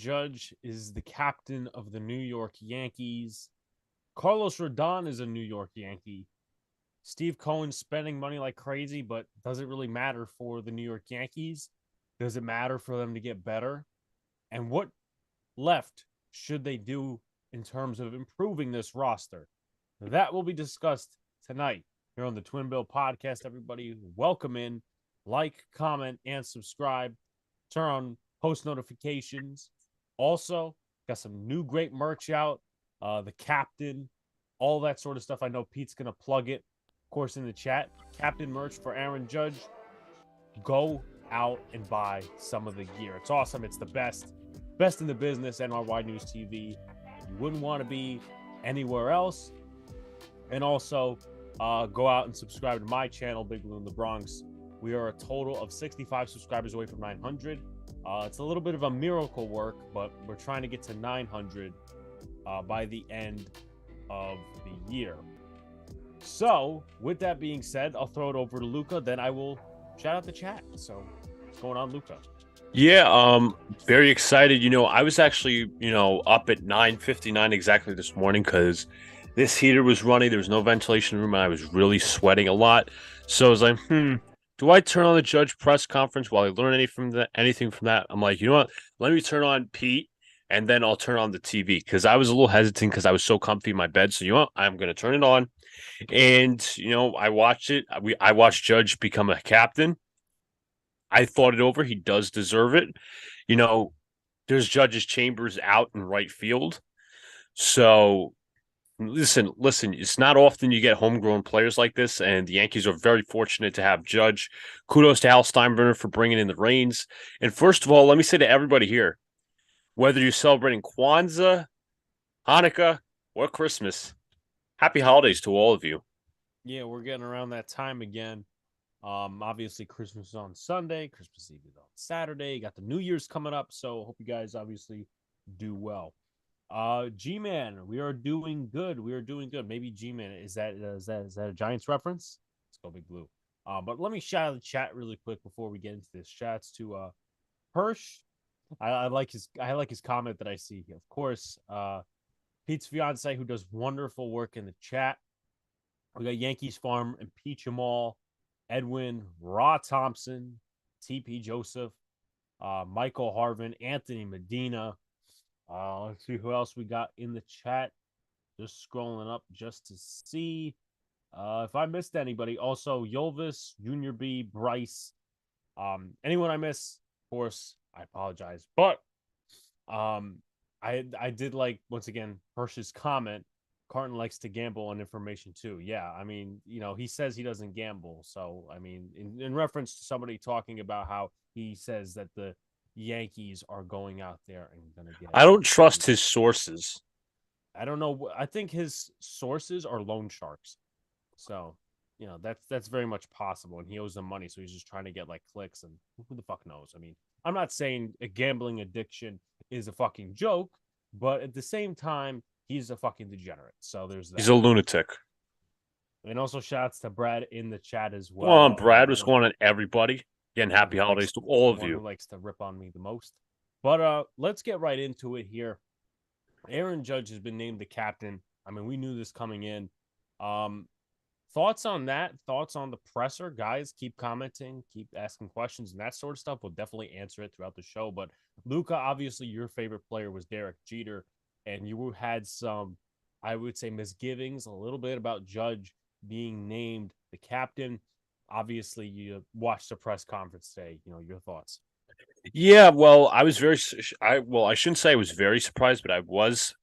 Judge is the captain of the New York Yankees. Carlos Rodon is a New York Yankee. Steve Cohen's spending money like crazy, but does it really matter for the New York Yankees? Does it matter for them to get better? And what left should they do in terms of improving this roster? That will be discussed tonight here on the Twinbill podcast. Everybody, welcome in, like, comment, and subscribe. Turn on post notifications. Also, got some new great merch out. The captain, all that sort of stuff. I know Pete's gonna plug it, of course, in the chat. Captain merch for Aaron Judge. Go out and buy some of the gear. It's awesome. It's the best in the business. NyynewsTV. You wouldn't want to be anywhere else. And also, go out and subscribe to my channel, Big Blue in the Bronx. We are a total of 65 subscribers away from 900. It's a little bit of a miracle work, but we're trying to get to 900 by the end of the year. So, with that being said, I'll throw it over to Luca. Then I will shout out the chat. So, what's going on, Luca? Yeah, very excited. I was actually, up at 9:59 exactly this morning because this heater was running. There was no ventilation room, and I was really sweating a lot. So I was like, do I turn on the Judge press conference while I learn anything from that? I'm like, you know what? Let me turn on Pete, and then I'll turn on the TV because I was a little hesitant because I was so comfy in my bed. So, I'm going to turn it on. And, I watched it. I watched Judge become a captain. I thought it over. He does deserve it. There's Judge's chambers out in right field. So listen, it's not often you get homegrown players like this, and the Yankees are very fortunate to have Judge. Kudos to Hal Steinbrenner for bringing in the reins. And first of all, let me say to everybody here, whether you're celebrating Kwanzaa, Hanukkah, or Christmas, happy holidays to all of you. Yeah, we're getting around that time again. Obviously Christmas is on Sunday, Christmas Eve is on Saturday. You got the New Year's coming up, so hope you guys obviously do well. G-Man, we are doing good. Maybe G-Man, is that a Giants reference? Let's go Big Blue. But let me shout out the chat really quick before we get into this. Shouts to Hirsch. I like his comment that I see here. Of course, Pete's fiance, who does wonderful work in the chat. We got Yankees Farm and Peach 'em all. Edwin, Raw Thompson, TP Joseph, Michael Harvin, Anthony Medina. Let's see who else we got in the chat. Just scrolling up just to see if I missed anybody. Also, Yolvis, Junior B, Bryce. Anyone I miss, of course, I apologize. But I did like, once again, Hirsch's comment. Carton likes to gamble on information too. Yeah, I mean, he says he doesn't gamble. So, I mean, in reference to somebody talking about how he says that the Yankees are going out there and going to get. I don't trust his sources. I don't know. I think his sources are loan sharks. So, that's very much possible. And he owes them money. So he's just trying to get like clicks, and who the fuck knows? I mean, I'm not saying a gambling addiction is a fucking joke, but at the same time, he's a fucking degenerate. So there's that. He's a lunatic. And also shouts to Brad in the chat as well. Come on, Brad. What's going on, everybody? Again, happy holidays to all of you. Who likes to rip on me the most. But let's get right into it here. Aaron Judge has been named the captain. I mean, we knew this coming in. Thoughts on that? Thoughts on the presser? Guys, keep commenting, keep asking questions and that sort of stuff. We'll definitely answer it throughout the show. But Luca, obviously your favorite player was Derek Jeter. And you had some, I would say, misgivings a little bit about Judge being named the captain. Obviously, you watched the press conference today. Your thoughts. Yeah, well, I shouldn't say I was very surprised, but I was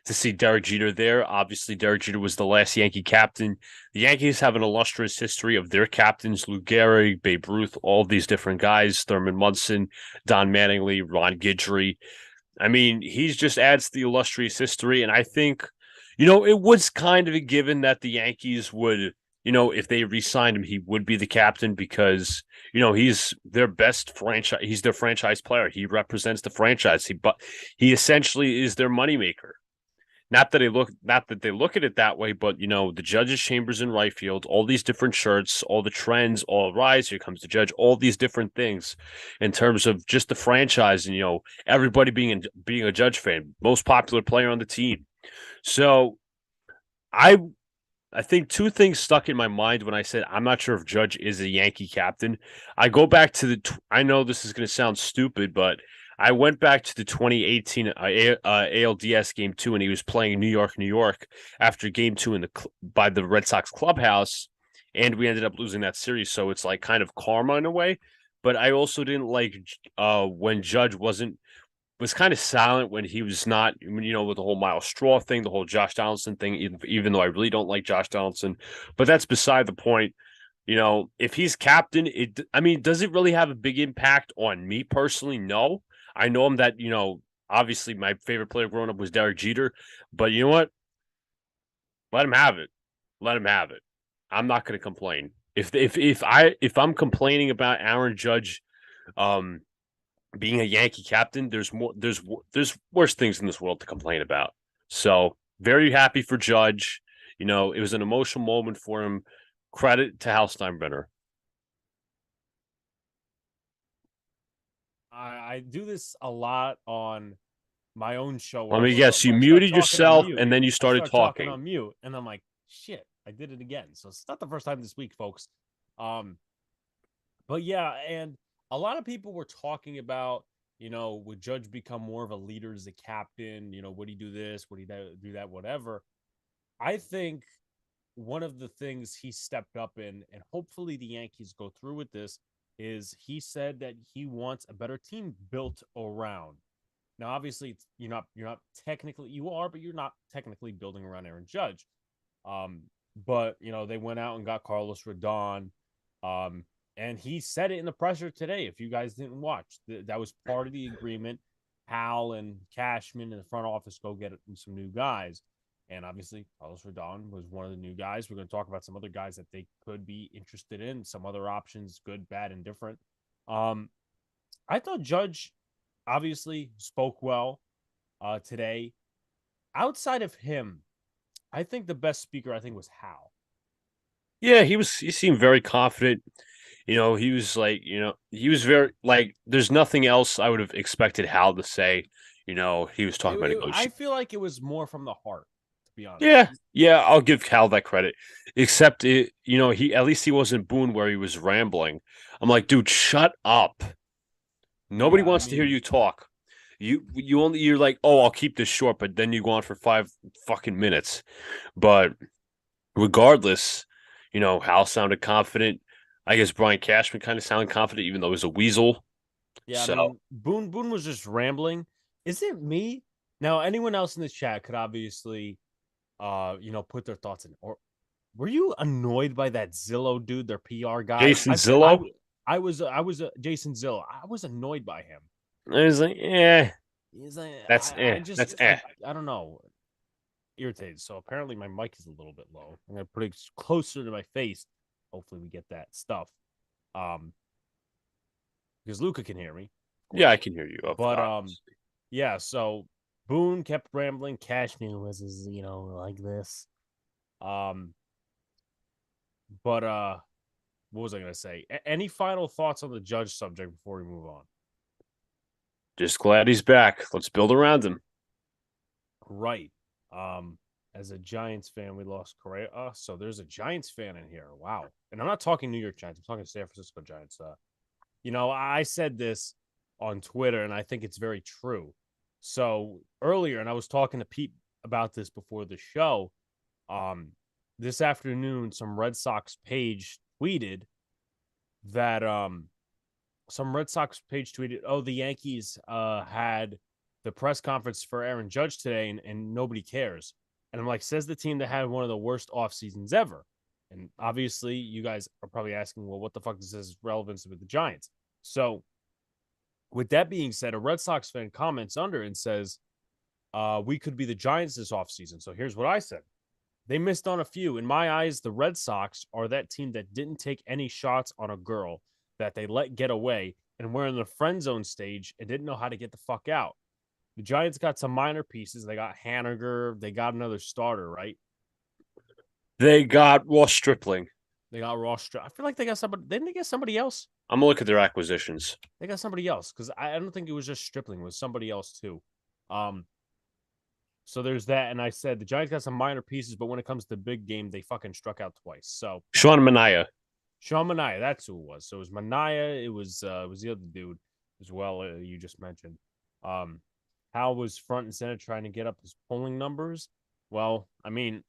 to see Derek Jeter there. Obviously, Derek Jeter was the last Yankee captain. The Yankees have an illustrious history of their captains, Lou Gehrig, Babe Ruth, all these different guys, Thurman Munson, Don Mattingly, Ron Guidry. I mean, he just adds to the illustrious history. And I think, it was kind of a given that the Yankees would, if they re-signed him, he would be the captain because, he's their best franchise. He's their franchise player. He represents the franchise. He essentially is their moneymaker. not that they look at it that way, but the judges' chambers in right field, all these different shirts, all the trends, all rise, here comes the judge, all these different things in terms of just the franchise and everybody being a Judge fan, most popular player on the team. So I I think two things stuck in my mind when I said I'm not sure if Judge is a Yankee captain. I go back to I know this is going to sound stupid, but I went back to the 2018 ALDS game two, and he was playing New York after game two by the Red Sox clubhouse, and we ended up losing that series. So it's like kind of karma in a way. But I also didn't like when Judge was kind of silent when he was not, with the whole Miles Straw thing, the whole Josh Donaldson thing, even though I really don't like Josh Donaldson. But that's beside the point. If he's captain, does it really have a big impact on me personally? No. I know him that, obviously my favorite player growing up was Derek Jeter, but you know what? Let him have it. Let him have it. I'm not going to complain. If I'm complaining about Aaron Judge, being a Yankee captain, there's worse things in this world to complain about. So very happy for Judge. It was an emotional moment for him. Credit to Hal Steinbrenner. I do this a lot on my own show. Let me guess, you muted yourself and then you started talking on mute, and I'm like, shit, I did it again. So it's not the first time this week, folks. But yeah, and a lot of people were talking about, would Judge become more of a leader as a captain? Would he do this? Would he do that? Whatever. I think one of the things he stepped up in, and hopefully the Yankees go through with this, is he said that he wants a better team built around. Now, obviously, you're not technically, you are, but you're not technically building around Aaron Judge. But they went out and got Carlos Rodon. And he said it in the presser today. If you guys didn't watch, that was part of the agreement. Hal and Cashman in the front office go get some new guys. And obviously, Carlos Rodon was one of the new guys. We're going to talk about some other guys that they could be interested in, some other options, good, bad, and different. I thought Judge obviously spoke well today. Outside of him, I think the best speaker, was Hal. Yeah, he seemed very confident. He was like, he was very like. There's nothing else I would have expected Hal to say. He was talking about negotiation. I feel like it was more from the heart, to be honest. Yeah, I'll give Hal that credit. Except he at least he wasn't Boone where he was rambling. I'm like, dude, shut up. Nobody wants to hear you talk. You're like, oh, I'll keep this short, but then you go on for 5 fucking minutes. But regardless, Hal sounded confident. I guess Brian Cashman kind of sounded confident, even though he was a weasel. Yeah, so Boone was just rambling. Is it me? Now, anyone else in the chat could obviously, put their thoughts in. Or were you annoyed by that Zillow dude, their PR guy, Jason Zillow? I was Jason Zillow. I was annoyed by him. I was like, yeah. He's like, that's I don't know. Irritated. So apparently my mic is a little bit low. I'm gonna put it closer to my face. Hopefully we get that stuff. Because Luca can hear me. Yeah, I can hear you. But yeah. So Boone kept rambling. Cashman was, like this. But what was I gonna say? Any final thoughts on the Judge subject before we move on? Just glad he's back. Let's build around him. Right. As a Giants fan, we lost Correa. So there's a Giants fan in here. Wow. And I'm not talking New York Giants. I'm talking San Francisco Giants. I said this on Twitter, and I think it's very true. So earlier, and I was talking to Pete about this before the show. This afternoon, some Red Sox page tweeted that oh, the Yankees had the press conference for Aaron Judge today, and nobody cares. And I'm like, says the team that had one of the worst off seasons ever. And obviously, you guys are probably asking, well, what the fuck is this relevance with the Giants? So, with that being said, a Red Sox fan comments under and says, we could be the Giants this offseason. So, here's what I said. They missed on a few. In my eyes, the Red Sox are that team that didn't take any shots on a girl that they let get away and were in the friend zone stage and didn't know how to get the fuck out. The Giants got some minor pieces. They got Haniger. They got another starter, right? They got Ross Stripling. They got Ross. I feel like they got somebody. Didn't they get somebody else? I'm gonna look at their acquisitions. They got somebody else because I don't think it was just Stripling. It was somebody else too. Um, so there's that. And I said the Giants got some minor pieces, but when it comes to the big game, they fucking struck out twice. So Sean Manaea. Sean Manaea, that's who it was. So it was Manaea. It was the other dude as well. You just mentioned. Hal was front and center trying to get up his polling numbers. Well, I mean,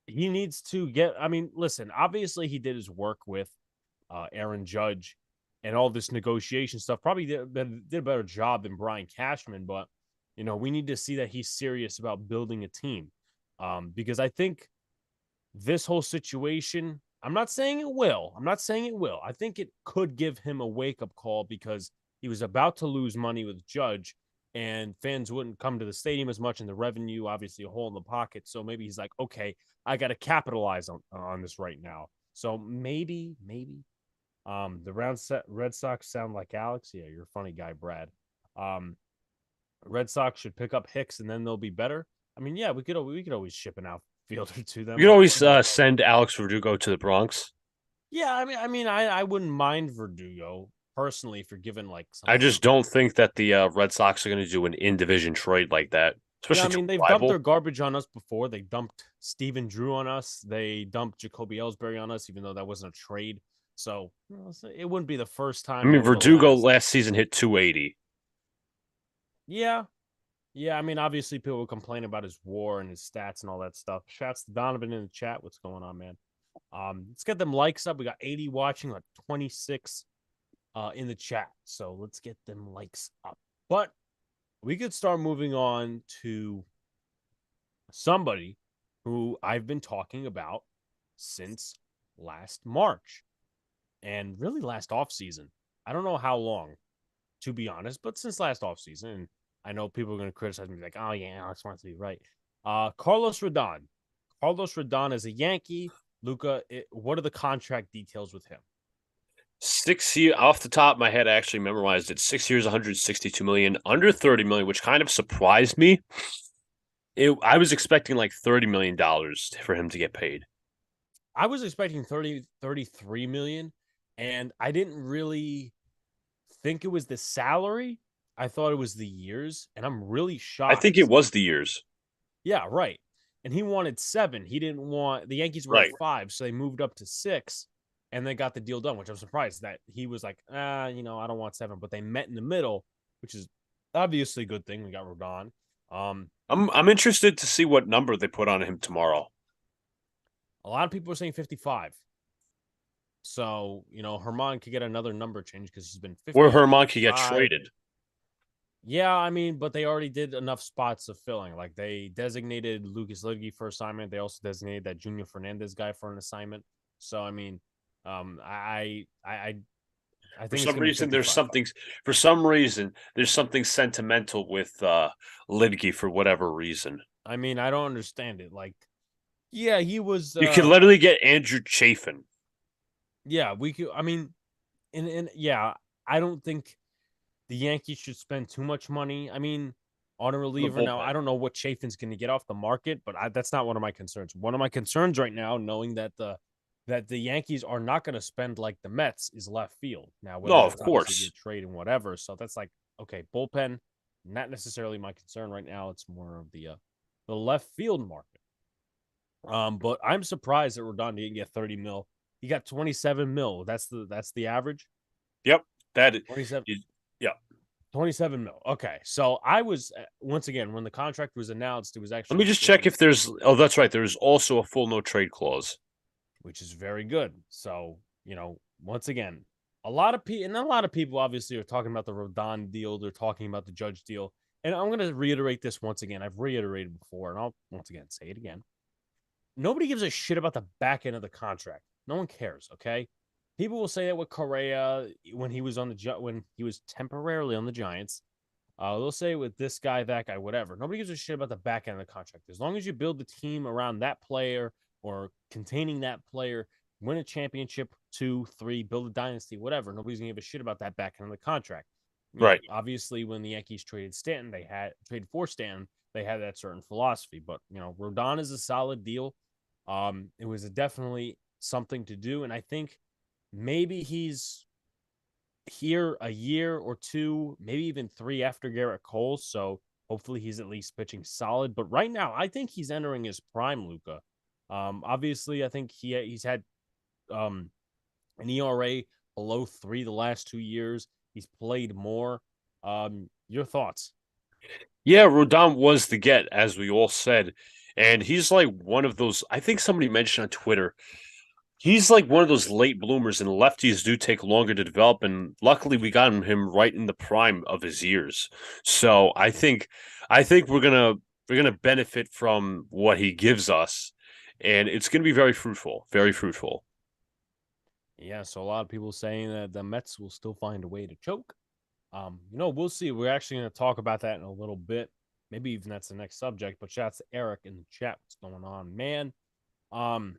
he needs to get. I mean, listen. Obviously, he did his work with Aaron Judge and all this negotiation stuff. Probably did a better job than Brian Cashman, but we need to see that he's serious about building a team. Because I think this whole situation, I'm not saying it will. I think it could give him a wake up call because he was about to lose money with Judge and fans wouldn't come to the stadium as much, and the revenue, obviously a hole in the pocket. So maybe he's like, okay, I got to capitalize on this right now. So maybe the Red Sox sound like Alex. Yeah, you're a funny guy, Brad. Red Sox should pick up Hicks and then they'll be better. I mean, yeah, we could always ship an outfielder to them. You can always send Alex Verdugo to the Bronx. Yeah, I wouldn't mind Verdugo personally for giving like I just don't think that the Red Sox are going to do an in-division trade like that. Especially they've dumped their garbage on us before. They dumped Steven Drew on us. They dumped Jacoby Ellsbury on us, even though that wasn't a trade. So it wouldn't be the first time. I mean, Verdugo last season hit 280. Yeah. Yeah, I mean, obviously people will complain about his WAR and his stats and all that stuff. Shouts to Donovan in the chat. What's going on, man? Let's get them likes up. We got 80 watching, like 26 in the chat. So let's get them likes up. But we could start moving on to somebody who I've been talking about since last March and really last offseason. I don't know how long, to be honest, but since last offseason. And I know people are going to criticize me like, oh, yeah, Alex wants to be right. Carlos Rodon. Carlos Rodon is a Yankee. Luca, what are the contract details with him? 6 years off the top of my head, I actually memorized it. 6 years, 162 million, under 30 million, which kind of surprised me. I was expecting like $30 million for him to get paid. I was expecting 33 million, and I didn't really think it was the salary. I thought it was the years, and I'm really shocked. I think it was the years. Yeah, right. And he wanted 7. He didn't want the Yankees were at 5, so they moved up to 6, and they got the deal done. Which I'm surprised that he was like, I don't want 7, but they met in the middle, which is obviously a good thing. We got Rodon. I'm interested to see what number they put on him tomorrow. A lot of people are saying 55. So Herman could get another number change because he's been 50. Or Herman could get traded. Yeah, I mean, but they already did enough spots of filling. Like they designated Lucas Lidge for assignment. They also designated that Junior Fernandez guy for an assignment. So I mean, I think for some reason there's something sentimental with Lidge for whatever reason. I mean, I don't understand it. Like, yeah, he was. You could literally get Andrew Chafin. Yeah, we could. I mean, and yeah, I don't think the Yankees should spend too much money. I mean, on a reliever now, I don't know what Chafin's going to get off the market, but that's not one of my concerns. One of my concerns right now, knowing that the Yankees are not going to spend like the Mets, is left field. Now, no, of course, trade and whatever. So that's like, okay, bullpen, not necessarily my concern right now. It's more of the left field market. But I'm surprised that Rodon didn't get 30 mil. He got 27 mil. That's the average. Yep, that 27. Yeah. 27 mil. Okay. So I was, once again, when the contract was announced, it was actually. Let me just check if there's. Oh, that's right. There's also a full no trade clause, which is very good. So, once again, a lot of people obviously are talking about the Rodon deal. They're talking about the Judge deal. And I'm going to reiterate this once again. I've reiterated before, and I'll once again say it again. Nobody gives a shit about the back end of the contract. No one cares. Okay. People will say that with Correa when he was temporarily on the Giants. They'll say with this guy, that guy, whatever. Nobody gives a shit about the back end of the contract. As long as you build the team around that player or containing that player, win a championship, 2, 3, build a dynasty, whatever. Nobody's gonna give a shit about that back end of the contract. Right. Obviously when the Yankees traded for Stanton, they had that certain philosophy. But Rodon is a solid deal. It was definitely something to do, and I think maybe he's here a year or two, maybe even three after Garrett Cole. So hopefully he's at least pitching solid. But right now, I think he's entering his prime, Luca. Obviously, I think he's had an ERA below 3 the last 2 years. He's played more. Your thoughts? Yeah, Rodon was the get, as we all said. And he's like one of those, I think somebody mentioned on Twitter, he's like one of those late bloomers, and lefties do take longer to develop. And luckily, we got him right in the prime of his years. So I think we're gonna benefit from what he gives us, and it's gonna be very fruitful, very fruitful. Yeah, so a lot of people saying that the Mets will still find a way to choke. We'll see. We're actually going to talk about that in a little bit. Maybe even that's the next subject. But shout out to Eric in the chat. What's going on, man? Um,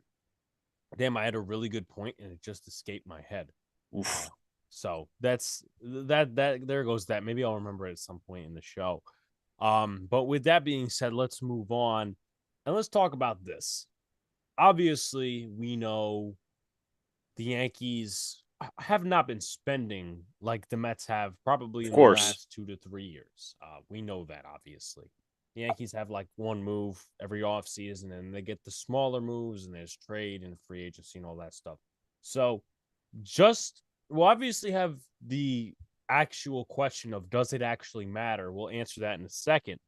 damn, I had a really good point and it just escaped my head. Oof. So that's that. There goes that. Maybe I'll remember it at some point in the show. But with that being said, let's move on and let's talk about this. Obviously, we know the Yankees have not been spending like the Mets have probably Of in the course. last 2 to 3 years. We know that, obviously. The Yankees have like one move every offseason, and they get the smaller moves, and there's trade and free agency and all that stuff. So, we'll obviously have the actual question of does it actually matter? We'll answer that in a second.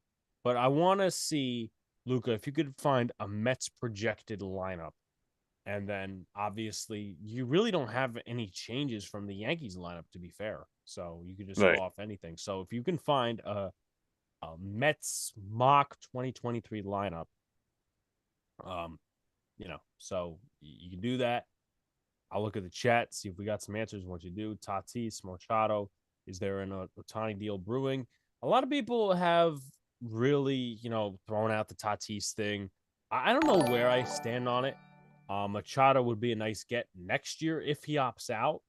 But I want to see, Luca, if you could find a Mets projected lineup, and then obviously you really don't have any changes from the Yankees lineup, to be fair. So you could just go Right. off anything. So if you can find a Mets mock 2023 lineup, um, so you can do that. I'll look at the chat, see if we got some answers. What you do, Tatis, Machado, is there an Ohtani deal brewing? A lot of people have really, thrown out the Tatis thing. I don't know where I stand on it. Machado would be a nice get next year if he opts out.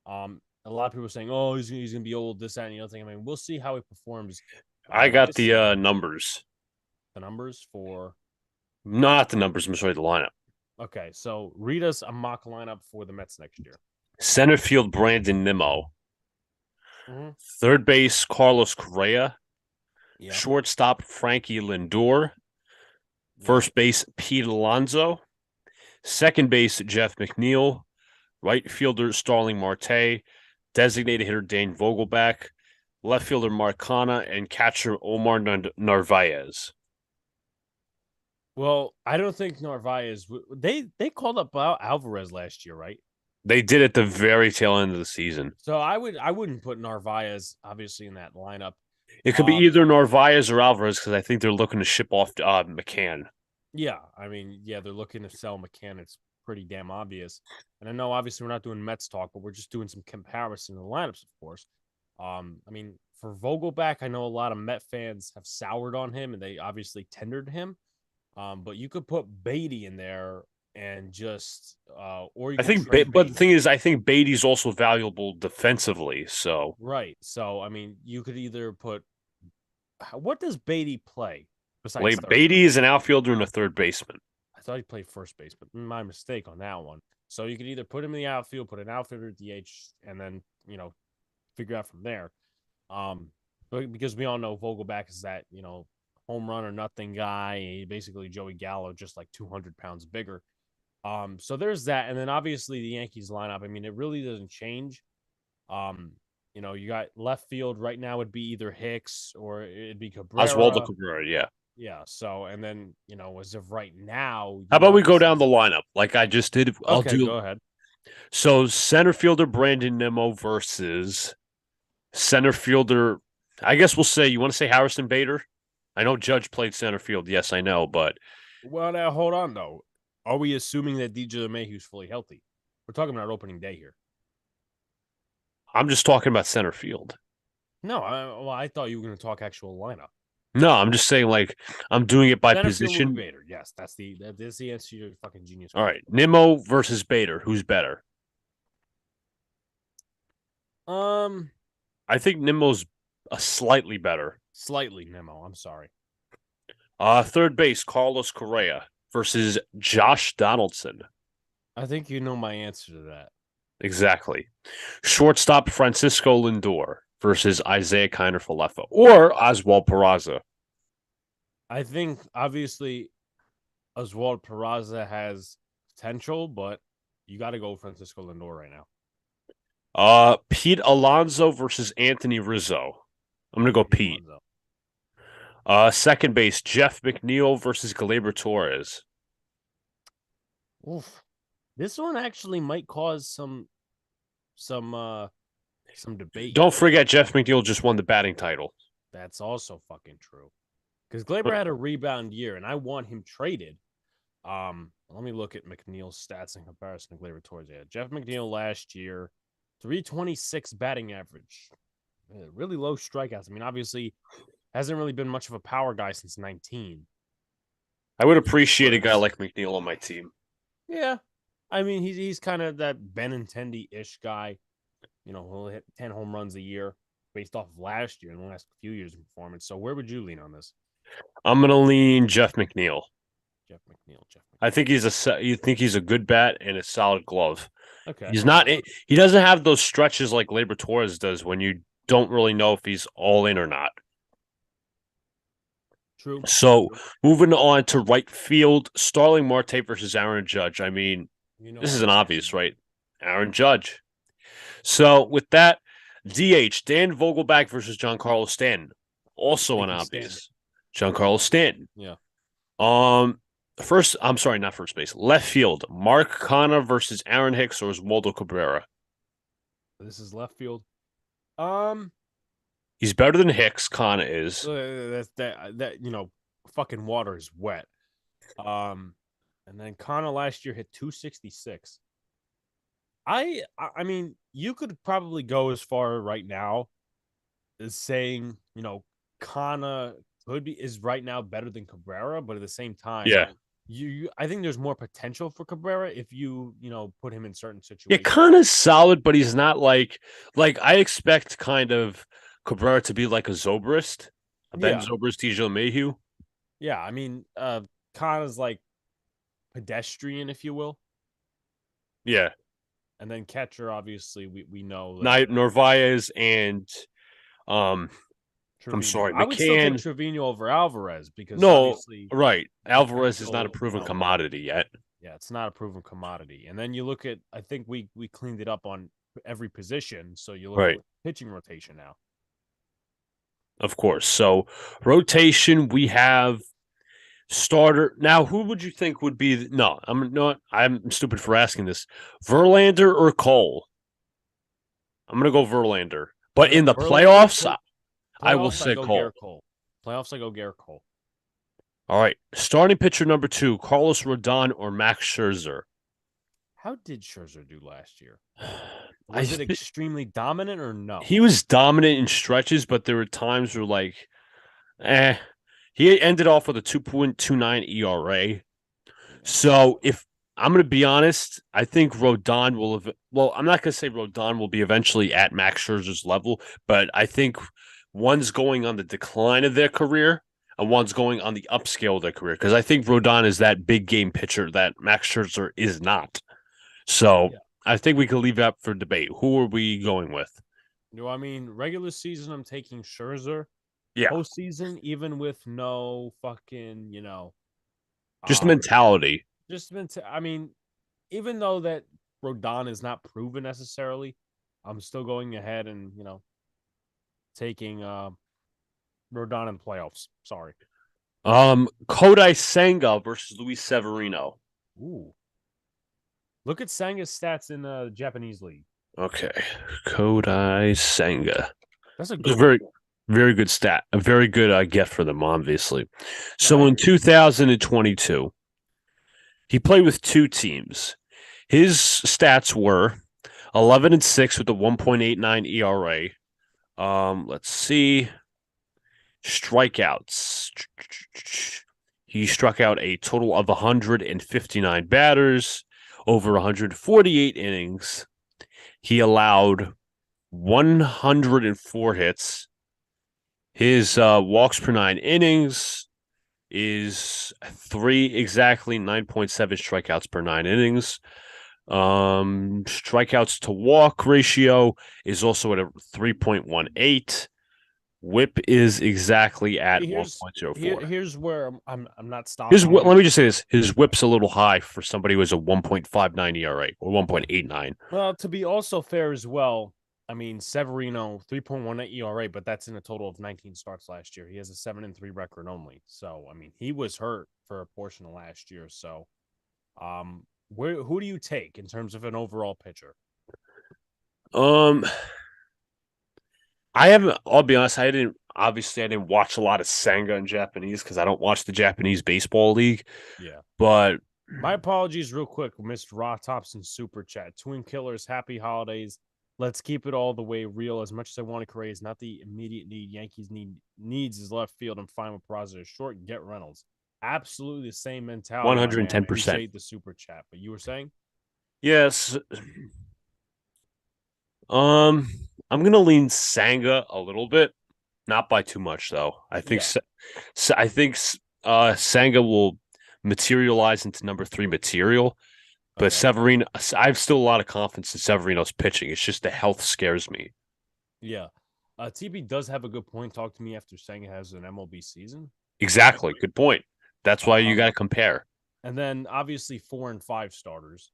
A lot of people are saying, "Oh, he's gonna be old, this, that, and the other thing." I mean, we'll see how he performs I got this the season. numbers. The numbers for Not the numbers, I'm sorry, the lineup. okay. So read us a mock lineup for the Mets next year. Center field, Brandon Nimmo. Mm-hmm. Third base, Carlos Correa. Yep. Shortstop, Frankie Lindor. Yep. First base, Pete Alonso. Second base, Jeff McNeil. Right fielder, Starling Marte. Designated hitter, Dane Vogelback. Left fielder, Marcana. And catcher, Omar Narvaez. Well, I don't think Narvaez. They called up Alvarez last year, right? They did at the very tail end of the season. So I wouldn't put Narvaez obviously in that lineup. It could be either Narvaez or Alvarez because I think they're looking to ship off McCann. Yeah, I mean, yeah, they're looking to sell McCann. It's pretty damn obvious. And I know obviously we're not doing Mets talk, but we're just doing some comparison of the lineups, of course. I mean, for Vogelback, I know a lot of Met fans have soured on him and they obviously tendered him. But you could put Beatty in there and just or you I could think, trade but the Beatty. thing is, I think Beatty's also valuable defensively. So, Right. So I mean, you could either put what does Beatty play besides like third? Beatty is an outfielder and a third baseman. I thought he played first base, but my mistake on that one. So you could either put him in the outfield, put an outfielder at DH, and then figure out from there. But because we all know Vogelback is that home run or nothing guy, basically Joey Gallo, just like 200 pounds bigger. So there's that, and then obviously the Yankees lineup. I mean, it really doesn't change. Um, you got left field right now would be either Hicks or it'd be Oswaldo Cabrera. Cabrera, yeah. Yeah. So and then as of right now, How you about we go down obviously the lineup like I just did? I'll okay. do Go ahead. so. Center fielder Brandon Nimmo versus center fielder. I guess we'll say you want to say Harrison Bader. I know Judge played center field. Yes, I know, but Well, now hold on though. Are we assuming that DJ LeMahieu's fully healthy? We're talking about opening day here. I'm just talking about center field. No, I thought you were going to talk actual lineup. No, I'm just saying like I'm doing it by Center field will be position. Bader. Yes, that's the answer to your fucking genius All question. right, Nimmo versus Bader. Who's better? Um, I think Nimmo's slightly better. Slightly, Nemo. I'm sorry. Third base, Carlos Correa versus Josh Donaldson. I think you know my answer to that. Exactly. Shortstop, Francisco Lindor versus Isaiah Kiner-Falefa or Oswald Peraza. I think obviously Oswald Peraza has potential, but you got to go Francisco Lindor right now. Pete Alonso versus Anthony Rizzo. I'm gonna go Pete. Alonso. Second base, Jeff McNeil versus Gleyber Torres. Oof. This one actually might cause some debate. Don't forget, Jeff McNeil just won the batting title. That's also fucking true. Because Gleyber had a rebound year, and I want him traded. Let me look at McNeil's stats in comparison to Gleyber Torres. Yeah, Jeff McNeil last year, 326 batting average, really low strikeouts. I mean, obviously, hasn't really been much of a power guy since 19. I would appreciate a guy like McNeil on my team. Yeah, I mean, he's kind of that Benintendi ish guy. You know, he'll hit 10 home runs a year based off of last year and the last few years of performance. So where would you lean on this? I'm gonna lean Jeff McNeil. Jeff McNeil. I think he's a good bat and a solid glove. Okay. He's not. He doesn't have those stretches like Gleyber Torres does when you don't really know if he's all in or not. True. So moving on to right field, Starling Marte versus Aaron Judge. I mean, this is an obvious, right? Aaron Judge. So with that, DH Dan Vogelback versus Giancarlo Stanton. Also an obvious. Giancarlo Stanton. Yeah. First, I'm sorry, not first base. Left field, Mark Canha versus Aaron Hicks or Oswaldo Cabrera. This is left field. He's better than Hicks. Canha is. That you know, fucking water is wet. And then Canha last year hit 266. I mean, you could probably go as far right now as saying, you know, Canha is right now better than Cabrera, but at the same time, yeah, I think there's more potential for Cabrera if you put him in certain situations. Yeah, Canha's solid, but he's not like I expect kind of Cabrera to be like a Zobrist, a Ben Zobrist, Tijo Mayhew. Yeah, I mean, Canha's like pedestrian, if you will. Yeah. And then catcher, obviously, we know Narvaez and Trevino. I'm sorry, I would still take Trevino over Alvarez because obviously Alvarez is not a proven commodity yet. Yeah, it's not a proven commodity. And then you look at, I think we cleaned it up on every position, so you look at pitching rotation now. Of course. So rotation, we have starter. Now, who would you think would be? No, I'm not. I'm stupid for asking this. Verlander or Cole? I'm gonna go Verlander. But in the playoffs, I will say Cole. Playoffs, I go Garrett Cole. All right. Starting pitcher number 2, Carlos Rodon or Max Scherzer? How did Scherzer do last year? Was it extremely dominant or no? He was dominant in stretches, but there were times where he ended off with a 2.29 ERA. So if I'm going to be honest, I think Rodon will have. Well, I'm not going to say Rodon will be eventually at Max Scherzer's level, but I think one's going on the decline of their career and one's going on the upscale of their career. Because I think Rodon is that big game pitcher that Max Scherzer is not. So I think we could leave that for debate. Who are we going with? No, I mean, regular season, I'm taking Scherzer. Yeah. Postseason, even with no fucking, just mentality. I mean, even though that Rodon is not proven necessarily, I'm still going ahead and, taking Rodon in playoffs. Sorry. Kodai Senga versus Luis Severino. Ooh. Look at Senga's stats in the Japanese league. Okay. Kodai Senga. That's a good very, very good stat. A very good get for them, obviously. So in 2022, he played with 2 teams. His stats were 11-6 with a 1.89 ERA. Let's see. Strikeouts. He struck out a total of 159 batters over 148 innings. He allowed 104 hits. His walks per 9 innings is three exactly, 9.7 strikeouts per 9 innings. Strikeouts to walk ratio is also at a 3.18. Whip is exactly at Here 1.04. here's where I'm not His stopping let you. me just say this: his whip's a little high for somebody who has a 1.59 ERA or 1.89. Well, to be also fair as well, I mean Severino 3.18 ERA, but that's in a total of 19 starts last year. He has a 7-3 record only. So I mean he was hurt for a portion of last year. So where who do you take in terms of an overall pitcher? Um, I haven't. I'll be honest. I didn't watch a lot of Sanga in Japanese because I don't watch the Japanese baseball league. Yeah. But My apologies, real quick, Mr. Raw Thompson Super Chat. Twin Killers, happy holidays. Let's keep it all the way real. As much as I want to create, is not the immediate need. Yankees needs is left field and fine with Peraza is short. Get Reynolds. Absolutely the same mentality, my man. 110%. Appreciate the super chat. But you were saying, Yes. Um, I'm gonna lean Sanga a little bit, not by too much though. yeah, I think Sanga will materialize into number three material. But okay, Severino, I have still a lot of confidence in Severino's pitching. It's just the health scares me. yeah. TB does have a good point. Talk to me after saying it has an MLB season. Exactly. Good point. That's why you got Um, to compare. and then obviously 4 and 5 starters,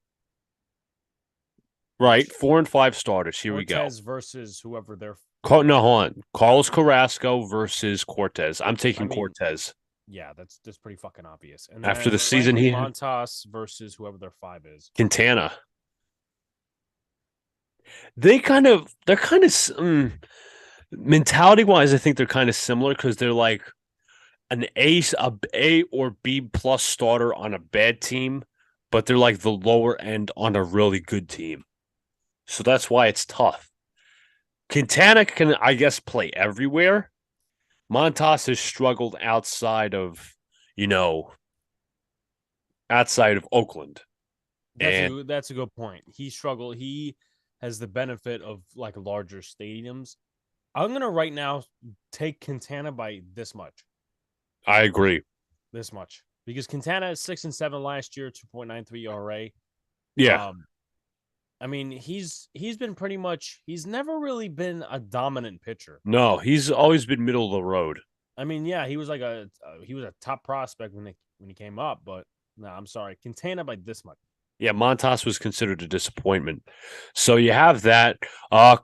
Right. which 4 and 5 starters. Here we go. Cortez versus whoever they're. No, hold on. Carlos Carrasco versus Cortez. I'm I taking mean, Cortez. yeah, that's pretty fucking obvious. And After then the season Frankie he Montas versus whoever their five is. Quintana. They're kind of mentality wise. I think they're kind of similar because they're like an A or B plus starter on a bad team, but they're like the lower end on a really good team. So that's why it's tough. Quintana can, I guess, play everywhere. Montas has struggled you know, outside of Oakland. And That's a good point. He struggled. He has the benefit of like larger stadiums. I'm gonna right now take Quintana by this much. I agree. This much. Because Quintana is 6-7 last year, 2.93 ERA. Yeah. Um, I mean, he's been pretty much he's never really been a dominant pitcher. No, he's always been middle of the road. I mean, yeah, he was like he was a top prospect when he came up, but no, I'm sorry, Quintana by this much. Yeah, Montas was considered a disappointment. So you have that.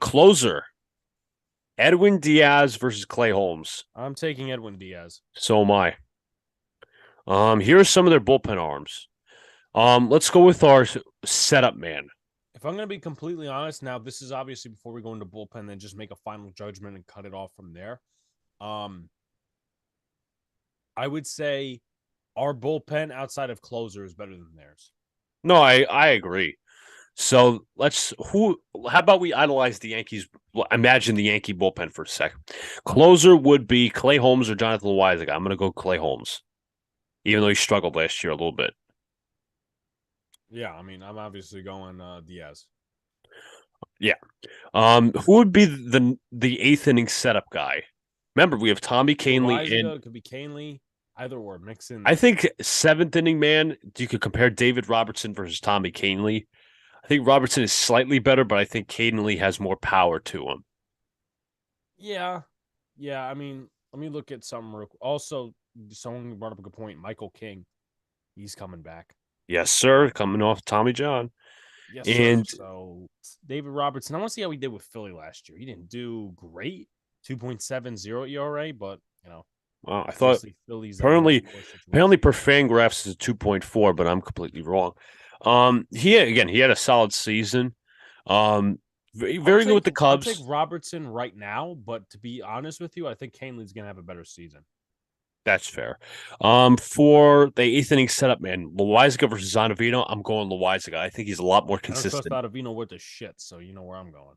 Closer. Edwin Diaz versus Clay Holmes. I'm taking Edwin Diaz. So am I. Here are some of their bullpen arms. Let's go with our setup man. If I'm going to be completely honest, now this is obviously before we go into bullpen, then just make a final judgment and cut it off from there. Um, I would say our bullpen outside of closer is better than theirs. No, I agree. So how about we idolize the Yankees? Imagine the Yankee bullpen for a second. Closer would be Clay Holmes or Jonathan Loaizaga. I'm going to go Clay Holmes, even though he struggled last year a little bit. Yeah, I mean, I'm obviously going Diaz. Yeah. Who would be the eighth inning setup guy? Remember, we have Tommy Kahnle and Loaizaga could be Kahnle, either or mix in. I think seventh inning man. You could compare David Robertson versus Tommy Kahnle. I think Robertson is slightly better, but I think Kahnle has more power to him. Yeah, yeah. I mean, let me look at some real. Also, someone brought up a good point. Michael King, he's coming back. Yes, sir. Coming off Tommy John. Yes, sir. And So David Robertson, I want to see how he did with Philly last year. He didn't do great, 2.70 ERA, but I thought obviously Philly's a much apparently worse situation. apparently per Fangraphs is a 2.4, but I'm completely wrong. He had a solid season. Very good with the I'll take Cubs. Robertson right now, but to be honest with you, I think Kahnle's gonna have a better season. That's fair. For the eighth inning setup, man, Loaizaga versus Zanavino, I'm going Loaizaga. I think he's a lot more I don't trust consistent. Ottavino worth a shit, so you know where I'm going.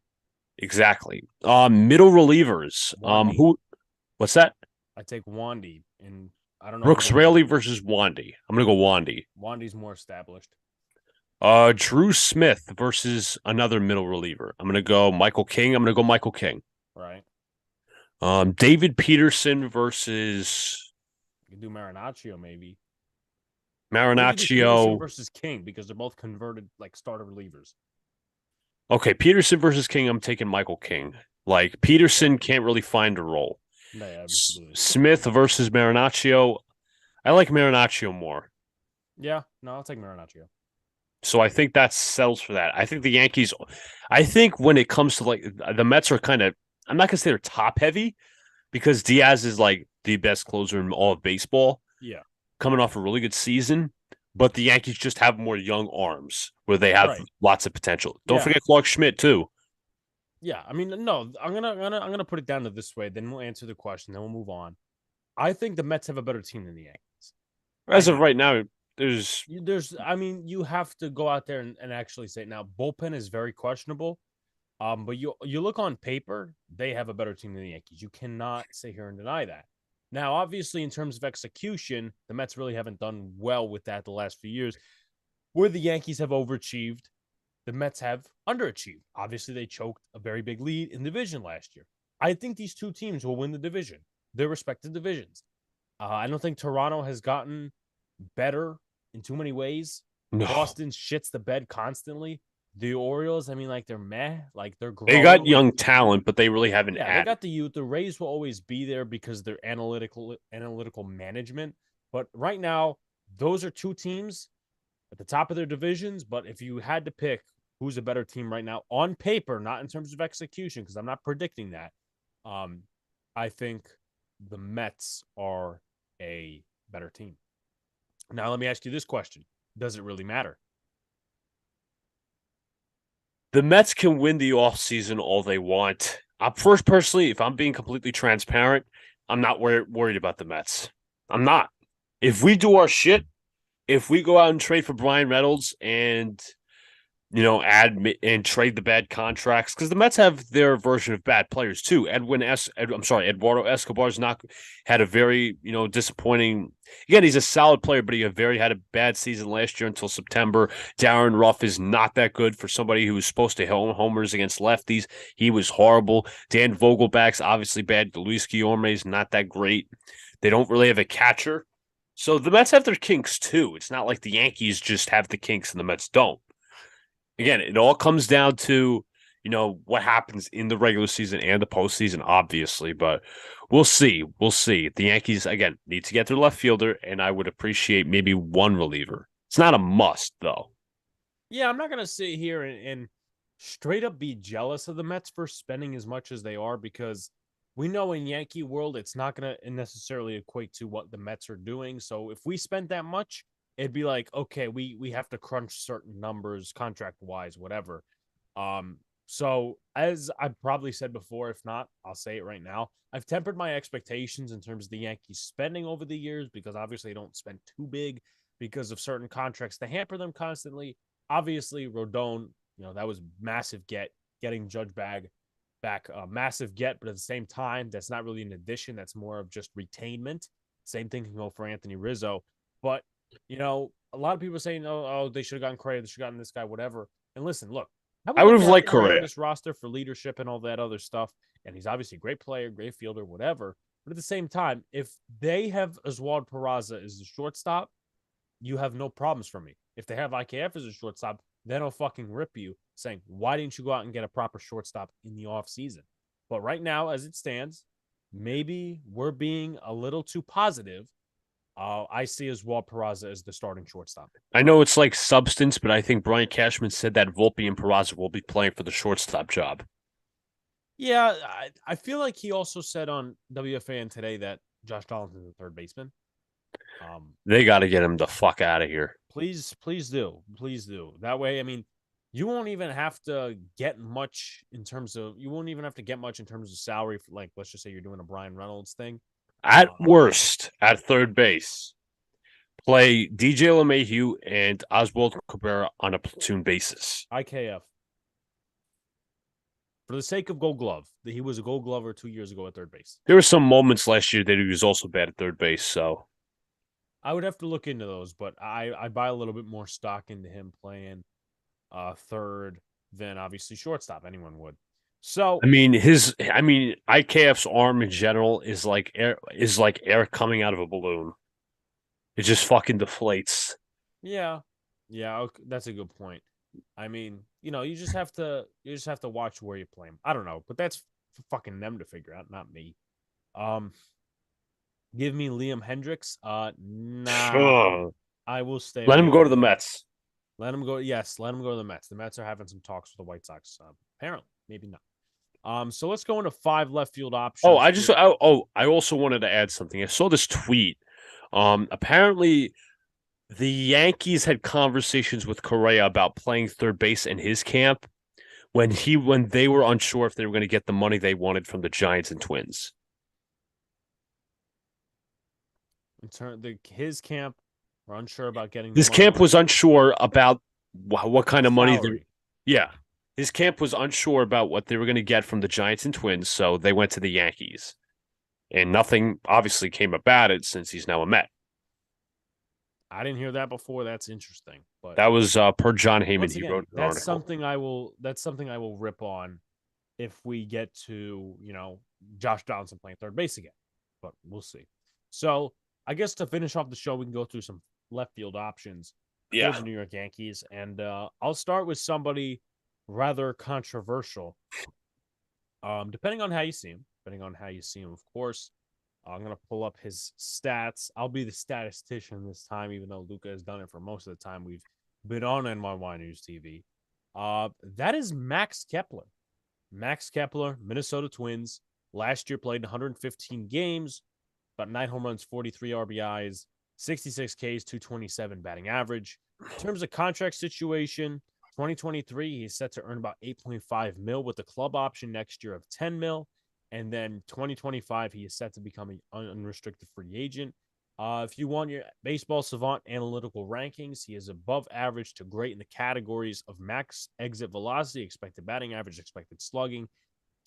Exactly. Middle relievers. Wandy. What's that? I take Wandy, and I don't know. Brooks Raley versus Wandy. I'm gonna go Wandy. Wandy's more established. Drew Smith versus another middle reliever. I'm gonna go Michael King. I'm gonna go Michael King. Right. David Peterson versus You can do Marinaccio maybe. Or you could do Peterson Marinaccio. versus King because they're both converted like starter relievers. Okay, Peterson versus King. I'm taking Michael King. Like Okay. Peterson can't really find a role. No, yeah, absolutely. Smith versus Marinaccio. I like Marinaccio more. Yeah, no, I'll take Marinaccio. So I think that settles for that. I think the Yankees, I think when it comes to like the Mets are kind of, I'm not gonna say they're top heavy because Diaz is like the best closer in all of baseball, Yeah. coming off a really good season. But the Yankees just have more young arms where they have Right. lots of potential. Don't Yeah. forget Clark Schmidt too. Yeah. I mean, no, I'm gonna put it down to this way. Then we'll answer the question. Then we'll move on. I think the Mets have a better team than the Yankees. I As of do. right now, there's I mean, you have to go out there and actually say now bullpen is very questionable. But you look on paper, they have a better team than the Yankees. You cannot sit here and deny that. Now, obviously, in terms of execution, the Mets really haven't done well with that the last few years. Where the Yankees have overachieved, the Mets have underachieved. Obviously, they choked a very big lead in the division last year. I think these two teams will win the division, their respective divisions. I don't think Toronto has gotten better in too many ways. no. Boston shits the bed constantly. The Orioles, I mean, like they're meh, like they're They got growing. Like young talent, but they really haven't yeah, they added. got the youth. The Rays will always be there because they're analytical management. But right now, those are two teams at the top of their divisions. But if you had to pick who's a better team right now on paper, not in terms of execution, because I'm not predicting that, um, I think the Mets are a better team. Now, let me ask you this question: does it really matter? The Mets can win the offseason all they want. First, personally, if I'm being completely transparent, I'm not worried about the Mets. I'm not. If we do our shit, if we go out and trade for Brian Reynolds and add and trade the bad contracts because the Mets have their version of bad players too. I'm sorry, Eduardo Escobar's not had a very disappointing. Again, he's a solid player, but he had a bad season last year until September. Darren Ruff is not that good for somebody who was supposed to hit homers against lefties. He was horrible. Dan Vogelback's obviously bad. Luis Guillorme is not that great. They don't really have a catcher. So the Mets have their kinks too. It's not like the Yankees just have the kinks and the Mets don't. Again, it all comes down to what happens in the regular season and the postseason, obviously. But we'll see. We'll see. The Yankees again need to get their left fielder, and I would appreciate maybe one reliever. It's not a must, though. Yeah, I'm not gonna sit here and straight up be jealous of the Mets for spending as much as they are because we know in Yankee world it's not gonna necessarily equate to what the Mets are doing. So if we spent that much, it'd be like, okay, we have to crunch certain numbers, contract wise, whatever. So as I've probably said before, if not, I'll say it right now. I've tempered my expectations in terms of the Yankees spending over the years because obviously they don't spend too big because of certain contracts to hamper them constantly. Obviously, Rodon, that was massive getting Judge back a massive get, but at the same time, that's not really an addition. That's more of just retainment. Same thing can go for Anthony Rizzo. But, a lot of people are saying, oh, they should have gotten Correa, they should have gotten this guy, whatever. And listen, look, I would I love would to have have liked Correa on Correa. this roster for leadership and all that other stuff. And he's obviously a great player, great fielder, whatever. But at the same time, if they have Oswald Peraza as the shortstop, you have no problems for me. If they have IKF as a shortstop, then I'll fucking rip you saying, why didn't you go out and get a proper shortstop in the offseason? But right now, as it stands, maybe we're being a little too positive. I see Oswald Peraza as the starting shortstop. I know it's like substance, but I think Brian Cashman said that Volpe and Peraza will be playing for the shortstop job. Yeah, I feel like he also said on WFAN today that Josh Donaldson's the third baseman. They got to get him the fuck out of here. Please do. Please do. That way, I mean, you won't even have to get much in terms of salary for, like, let's just say you're doing a Brian Reynolds thing. At Um, worst, at third base, play DJ LeMahieu and Oswald Cabrera on a platoon basis. IKF for the sake of Gold Glove. He was a Gold Glover 2 years ago at third base. There were some moments last year that he was also bad at third base. So I would have to look into those, but I buy a little bit more stock into him playing third, then obviously shortstop. Anyone would. So IKF's arm in general is like air coming out of a balloon. It just fucking deflates. yeah, yeah, okay, that's a good point. I mean, you just have to watch where you play him. I don't know, but that's for fucking them to figure out, not me. Um, Give me Liam Hendricks. Nah, Ugh. I will stay Let away him go to from the him. Mets. Let him go. Yes, let him go to the Mets. The Mets are having some talks with the White Sox. Apparently, maybe not. So let's go into five left field Oh, options. I also wanted to add something. I saw this tweet. Apparently the Yankees had conversations with Correa about playing third base in his camp when they were unsure if they were going to get the money they wanted from the Giants and Twins. His camp, we're unsure about getting the His money. camp was unsure about what kind of money they. Salary. Yeah, his camp was unsure about what they were going to get from the Giants and Twins, so they went to the Yankees, and nothing obviously came about it since he's now a Met. I didn't hear that before. That's interesting. But That was per John Heyman. once He again, wrote an article. that's something I will rip on if we get to, Josh Donaldson playing third base again. But we'll see. So I guess to finish off the show, we can go through some left field options for Yeah, the New York Yankees. And I'll start with somebody rather controversial. Depending on how you see him, of course. I'm gonna pull up his stats. I'll be the statistician this time, even though Luca has done it for most of the time we've been on NY News TV. That is Max Kepler. Max Kepler, Minnesota Twins. Last year played 115 games, about 9 home runs, 43 RBIs, 66 Ks, 227 batting average. In terms of contract situation, 2023, he's set to earn about 8.5 mil with the club option next year of 10 mil. And then 2025, he is set to become an unrestricted free agent. If you want your baseball savant analytical rankings, he is above average to great in the categories of max exit velocity, expected batting average, expected slugging,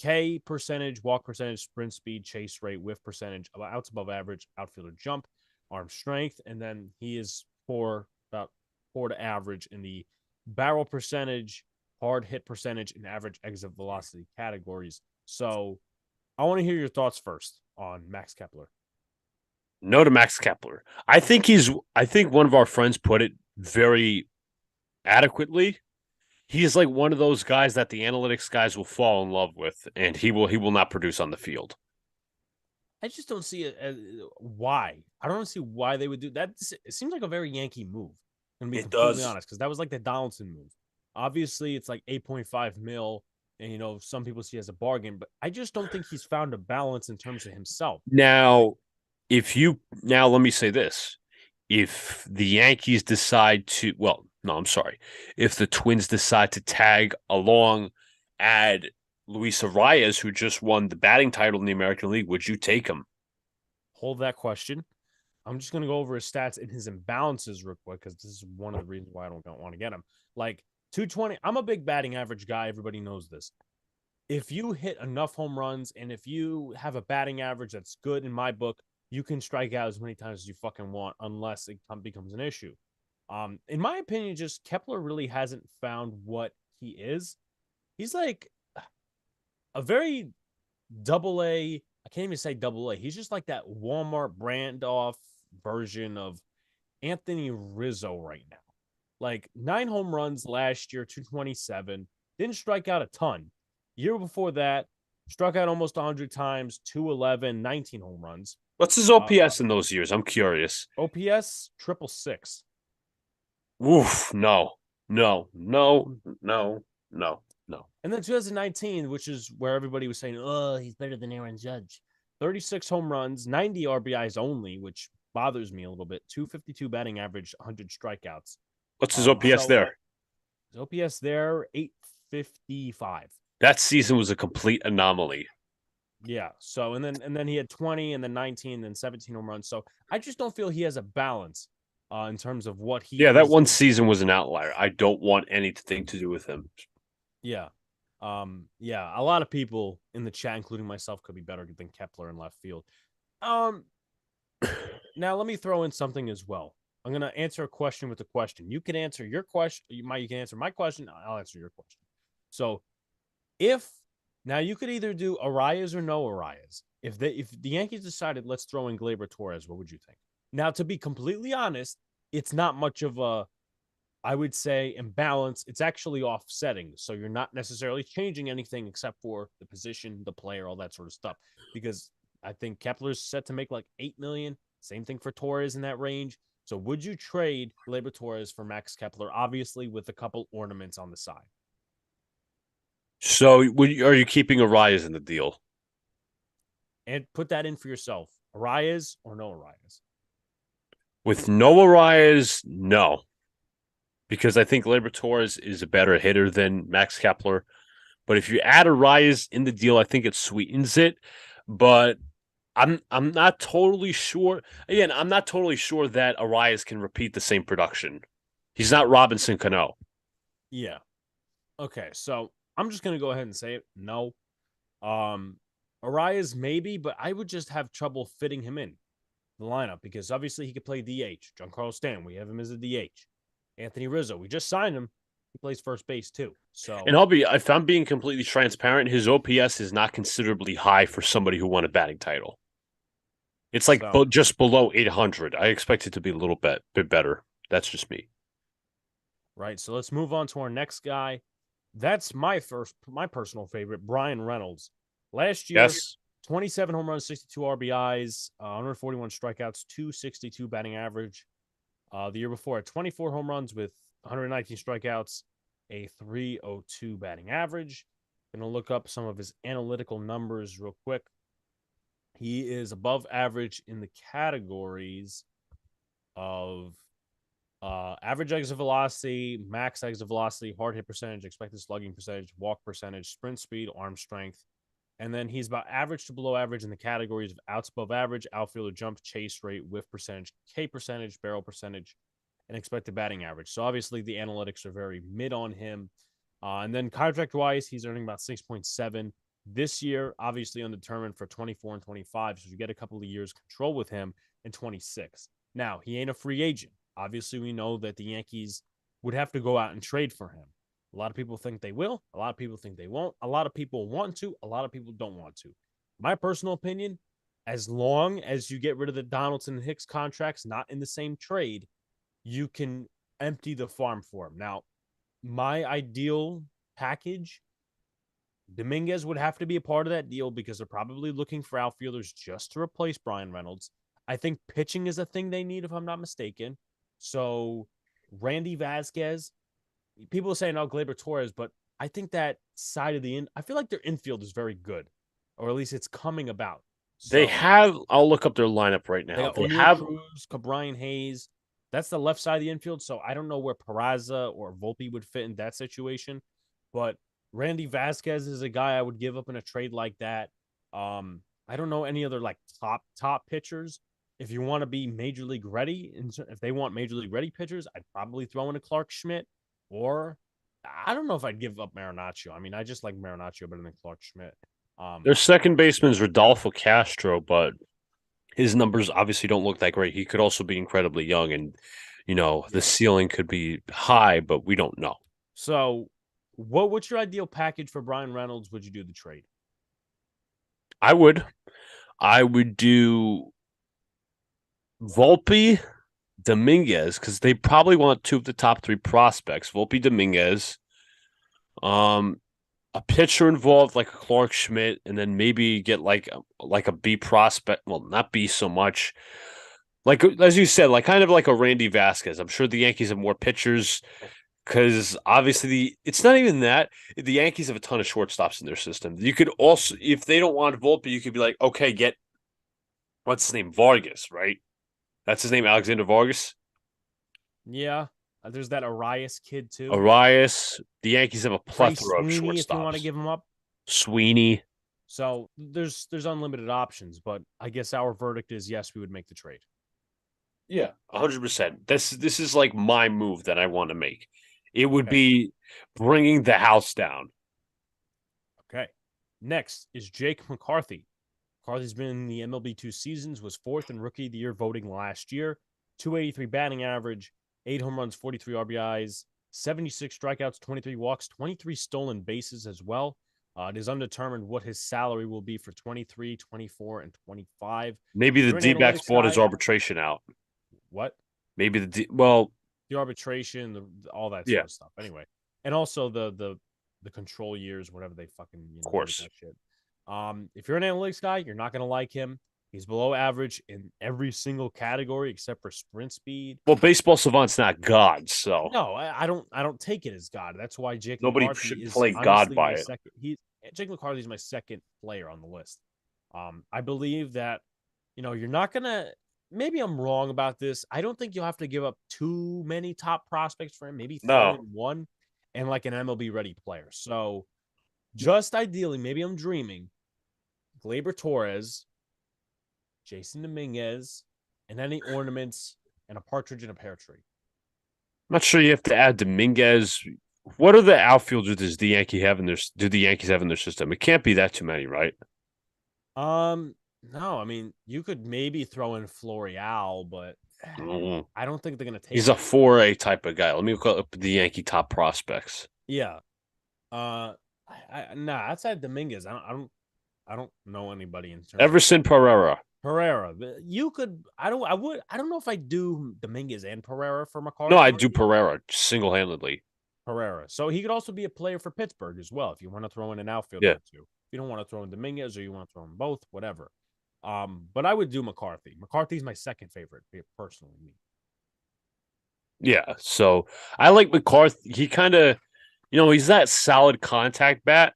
K percentage, walk percentage, sprint speed, chase rate, whiff percentage, outs above average, outfielder jump, arm strength, and then he is about four to average in the barrel percentage, hard hit percentage, and average exit velocity categories. So I want to hear your thoughts first on Max Kepler. no to Max Kepler. I think one of our friends put it very adequately. He's like one of those guys that the analytics guys will fall in love with, and he will not produce on the field. I just don't see why. I don't see why they would do that. It seems like a very Yankee move. I'm gonna be It completely does. honest, because that was like the Donaldson move. Obviously, it's like 8.5 mil, and some people see it as a bargain, but I just don't think he's found a balance in terms of himself. Now, now let me say this. If the Yankees decide to, well, no, I'm sorry. If the Twins decide to tag along, add Luis Arias, who just won the batting title in the American League, would you take him? Hold that question. I'm just gonna go over his stats and his imbalances real quick, because this is one of the reasons why I don't want to get him. Like 220, I'm a big batting average guy. Everybody knows this. If you hit enough home runs and if you have a batting average that's good in my book, you can strike out as many times as you fucking want, unless it becomes an issue. In my opinion, just Kepler really hasn't found what he is. He's like a very double A. I can't even say double A. He's just like that Walmart brand off version of Anthony Rizzo right now. Like 9 home runs last year, 227. Didn't strike out a ton. Year before that, struck out almost 100 times, 211, 19 home runs. What's his OPS in those years? I'm curious. OPS, 666. Oof, no, no, no, no, no, no. And then 2019, which is where everybody was saying, oh, he's better than Aaron Judge. 36 home runs, 90 RBIs only, which bothers me a little bit. 252 batting average, 100 strikeouts. What's his OPS there? His OPS there, 855. That season was a complete anomaly. Yeah. So and then he had 20 and then 19 and then 17 home runs. So I just don't feel he has a balance in terms of what he Yeah, that is. one season was an outlier. I don't want anything to do with him. Yeah. Yeah, a lot of people in the chat, including myself, could be better than Kepler in left field. Now let me throw in something as well. I'm gonna answer a question with a question. You can answer your question. You can answer my question. I'll answer your question. So if now you could either do Arias or no Arias. If the Yankees decided let's throw in Gleyber Torres, what would you think? Now, to be completely honest, it's not much of a, I would say, imbalance. It's actually offsetting. So you're not necessarily changing anything except for the position, the player, all that sort of stuff. Because I think Kepler's set to make like 8 million. Same thing for Torres in that range. So would you trade Gleyber Torres for Max Kepler? Obviously, with a couple ornaments on the side. So, are you keeping Arias in the deal? And put that in for yourself. Arias or no Arias? With no Arias, no, because I think Gleyber Torres is a better hitter than Max Kepler. But if you add Arias in the deal, I think it sweetens it. But I'm not totally sure. Again, I'm not totally sure that Arias can repeat the same production. He's not Robinson Cano. Yeah. Okay, so I'm just gonna go ahead and say it. No. Um, Arias maybe, but I would just have trouble fitting him in the lineup because obviously he could play DH. Giancarlo Stanton, we have him as a DH. Anthony Rizzo, we just signed him. He plays first base too. And So if I'm being completely transparent, his OPS is not considerably high for somebody who won a batting title. It's like so just below 800. I expect it to be a little bit better. That's just me. right. So let's move on to our next guy. That's my personal favorite, Brian Reynolds. Last year, Yes. 27 home runs, 62 RBIs, 141 strikeouts, 262 batting average. The year before, at 24 home runs with 119 strikeouts, a 302 batting average. Gonna look up some of his analytical numbers real quick. He is above average in the categories of average exit velocity, max exit velocity, hard hit percentage, expected slugging percentage, walk percentage, sprint speed, arm strength. And then he's about average to below average in the categories of outs above average, outfielder jump, chase rate, whiff percentage, K percentage, barrel percentage, and expected batting average. So obviously the analytics are very mid on him. And then contract wise, he's earning about 6.7 this year, obviously undetermined for 24 and 25. So you get a couple of years control with him in 26. Now, he ain't a free agent. Obviously, we know that the Yankees would have to go out and trade for him. A lot of people think they will. A lot of people think they won't. A lot of people want to. A lot of people don't want to. My personal opinion, as long as you get rid of the Donaldson and Hicks contracts, not in the same trade, you can empty the farm for him. Now, my ideal package, Dominguez would have to be a part of that deal because they're probably looking for outfielders just to replace Brian Reynolds. I think pitching is a thing they need, if I'm not mistaken. So, Randy Vasquez, people are saying, oh, Gleyber Torres, but I think that side of I feel like their infield is very good, or at least it's coming about. They So have. I'll look up their lineup right they now. got They O'Neill have. Cruz, Brian Hayes. That's the left side of the infield. So I don't know where Peraza or Volpe would fit in that situation. But Randy Vasquez is a guy I would give up in a trade like that. I don't know any other like top pitchers. If you want to be major league ready, and if they want major league ready pitchers, I'd probably throw in a Clark Schmidt, or I don't know if I'd give up Marinaccio. I mean, I just like Marinaccio better than Clark Schmidt. Their second baseman is Rodolfo Castro, but his numbers obviously don't look that great. He could also be incredibly young, and the yeah. ceiling could be high, but we don't know. So, what's your ideal package for Brian Reynolds? Would you do the trade? I would. I would do Volpe, Dominguez, because they probably want two of the top three prospects. Volpe, Dominguez. Um, a pitcher involved like a Clark Schmidt, and then maybe get like a B prospect. Well, not B so much. Like as you said, like kind of like a Randy Vasquez. I'm sure the Yankees have more pitchers because obviously it's not even that the Yankees have a ton of shortstops in their system. You could also, if they don't want Volpe, you could be like, okay, get what's his name, Vargas, right? That's his name, Alexander Vargas. Yeah. There's that Arias kid too. Arias. The Yankees have a Trey plethora of Sweeney, if you want to shortstops. give him up. Sweeney. So there's unlimited options, but I guess our verdict is yes, we would make the trade. Yeah, 100%. This is like my move that I want to make. It would Okay. be bringing the house down. Okay. Next is Jake McCarthy. McCarthy's been in the MLB 2 seasons, was fourth in Rookie of the Year voting last year. 283 batting average, 8 home runs, 43 RBIs, 76 strikeouts, 23 walks, 23 stolen bases as well. It is undetermined what his salary will be for 23, 24, and 25. Maybe If the you're an D-backs analytics bought his guy, arbitration out. what? Maybe well, The arbitration, all that yeah, sort of stuff. Anyway, and also the control years, whatever they fucking of do with course. that shit. If you're an analytics guy, you're not gonna like him. He's below average in every single category except for sprint speed. Well, baseball savant's not God, so No, I don't take it as God. That's why Jake nobody McCarthy should is play God honestly by my it. second. Jake McCarthy is my second player on the list. I believe that you're not gonna. Maybe I'm wrong about this. I don't think you'll have to give up too many top prospects for him. Maybe throw in No, one and like an MLB ready player. So just ideally, maybe I'm dreaming. Gleyber Torres, Jason Dominguez, and any ornaments and a partridge in a pear tree. I'm not sure you have to add Dominguez. What are the outfielders does the Yankee have in their do the Yankees have in their system? It can't be that too many, right? No, I mean you could maybe throw in Florial, but Mm. I don't think they're gonna He's take a him. 4A type of guy. Let me look up the Yankee top prospects. Yeah. Uh, nah. Outside Dominguez, I don't know anybody in terms of Everson Pereira. Pereira. You could. I don't. I would. I don't know if I do Dominguez and Pereira for No, I McCarthy. do Pereira single handedly. Pereira. So he could also be a player for Pittsburgh as well if you want to throw in an outfielder Yeah. or two. If you don't want to throw in Dominguez or you want to throw in both, whatever. But I would do McCarthy. McCarthy's my second favorite, personally. Me. Yeah. So I like McCarthy. He kind of, he's that solid contact bat.